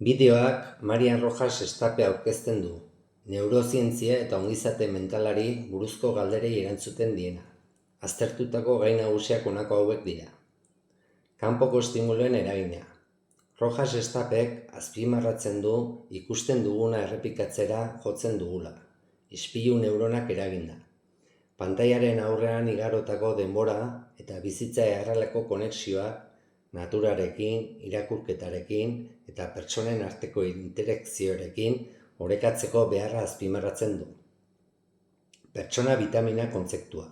Bideoak Marian Rojas Estape aurkezten du, neurozientzia eta ongizate mentalari buruzko galderei erantzuten diena. Aztertutako gai nagusiak honako hauek dira. Kanpoko estimuluen eragina. Rojas Estapek azpimarratzen du ikusten duguna errepikatzera jotzen dugula, ispilu neuronak eraginda. Pantailaren aurrean igarotako denbora eta bizitza errealeko konexioak naturarekin, irakurketarekin eta pertsonen arteko interakzioarekin orekatzeko beharra azpimarratzen du. Pertsona bitamina kontzeptua.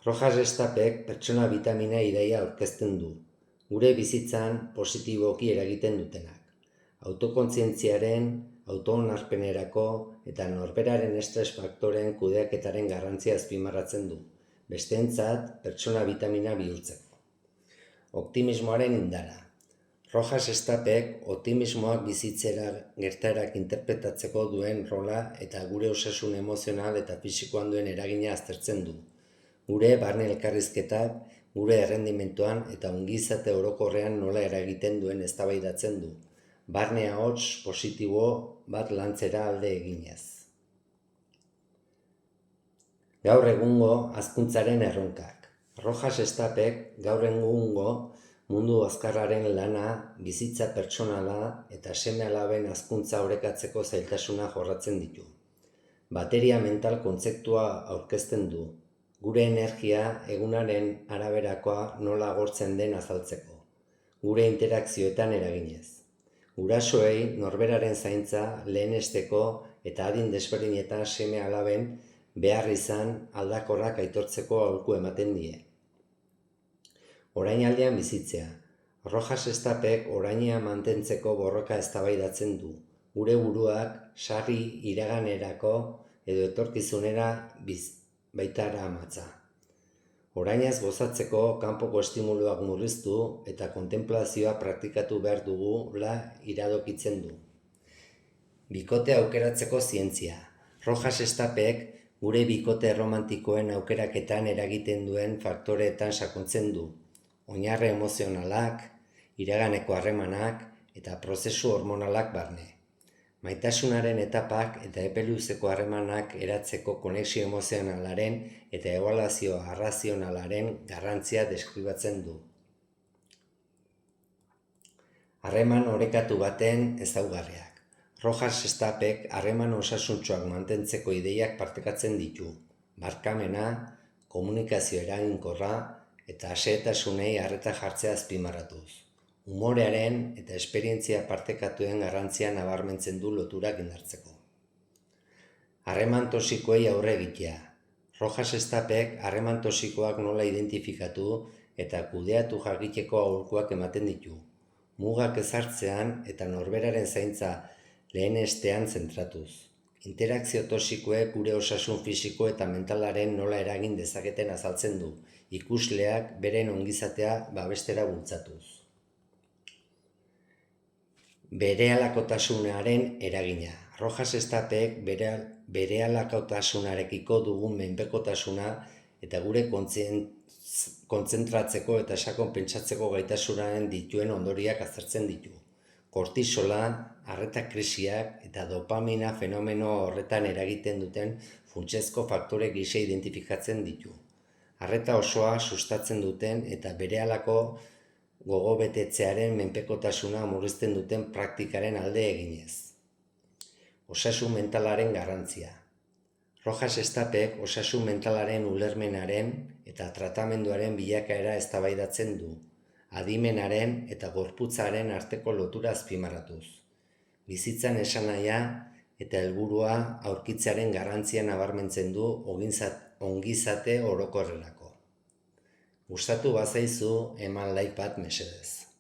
Rojas Estapek pertsona bitamina ideia aurkezten du, gure bizitzan positiboki eragiten dutenak. Autokontzientziaren, autoonarpenerako eta norberaren estres faktoren kudeaketaren garrantzia azpimarratzen du, besteentzat pertsona bitamina bihurtzeko. Optimismoaren indara. Rojas Estapek optimismoak bizitzera gertaerak interpretatzeko duen rola eta gure osasun emozional eta fisikoan duen eragina aztertzen du. Gure barne elkarrizketak, gure errendimentuan eta ongizate orokorrean nola eragiten duen eztabaidatzen du. Barne ahots positibo bat lantzera alde eginez. Gaur egungo hazkuntzaren erronkak. Rojas Estapek gaur egungo mundu azkarraren lana, bizitza pertsonala eta seme-alaben hazkuntza orekatzeko zailtasuna jorratzen ditu. Bateria mental kontzeptua aurkezten du, gure energia egunaren araberakoa nola agortzen den azaltzeko, gure interakzioetan eraginez. Gurasoei norberaren zaintza lehenesteko eta adin desberdinetan seme-alaben behar izan aldakorrak aitortzeko aholku ematen die. Orainaldian bizitzea. Rojas Estapek orainean mantentzeko borroka eztabaidatzen du. Gure buruak sarri iraganerako edo etorkizunera baitara amatza. Orainaz gozatzeko kanpoko estimuluak murriztu eta kontenplazioa praktikatu behar dugula iradokitzen du. Bikote aukeratzeko zientzia. Rojas Estapek gure bikote erromantikoen aukeraketan eragiten duen faktoreetan sakontzen du. Oinarri emozionalak, iraganeko harremanak eta prozesu hormonalak barne. Maitasunaren etapak eta epe luzeko harremanak eratzeko konexio emozionalaren eta ebaluazio arrazionalaren garrantzia deskribatzen du. Harreman orekatu baten ezaugarriak. Rojas Estapek harreman osasuntsuak mantentzeko ideiak partekatzen ditu. Barkamena, komunikazio eraginkorra eta xehetasunei arreta jartzea azpimarratuz. Umorearen eta esperientzia partekatuen garrantzia nabarmentzen du loturak indartzeko. Harreman tosikoei aurre egitea. Rojas Estapek harreman tosikoak nola identifikatu eta kudeatu jakiteko aholkuak ematen ditu. Mugak ezartzean eta norberaren zaintza lehenestean zentratuz. Interakzio tosikoek gure osasun fisiko eta mentalaren nola eragin dezaketen azaltzen du, ikusleak beren ongizatea babestera bultzatuz. Berehalkotasunaren eragina. Rojas Estapek berehalkotasunarekiko dugun menpekotasuna eta gure kontzentratzeko eta sakon pentsatzeko gaitasunaren dituen ondoriak aztertzen ditu. Kortisola, arreta krisiak eta dopamina fenomeno horretan eragiten duten funtsezko faktore gisa identifikatzen ditu. Arreta osoa sustatzen duten eta berehalako gogobetetzearen menpekotasuna murrizten duten praktikaren alde eginez. Osasun mentalaren garrantzia. Rojas Estapek osasun mentalaren ulermenaren eta tratamenduaren bilakaera eztabaidatzen du, adimenaren eta gorputzaren arteko lotura azpimarratuz. Bizitzan esanahia eta helburua aurkitzearen garrantzia nabarmentzen du ongizate orokorrerako. Gustatu bazaizu eman like bat mesedez.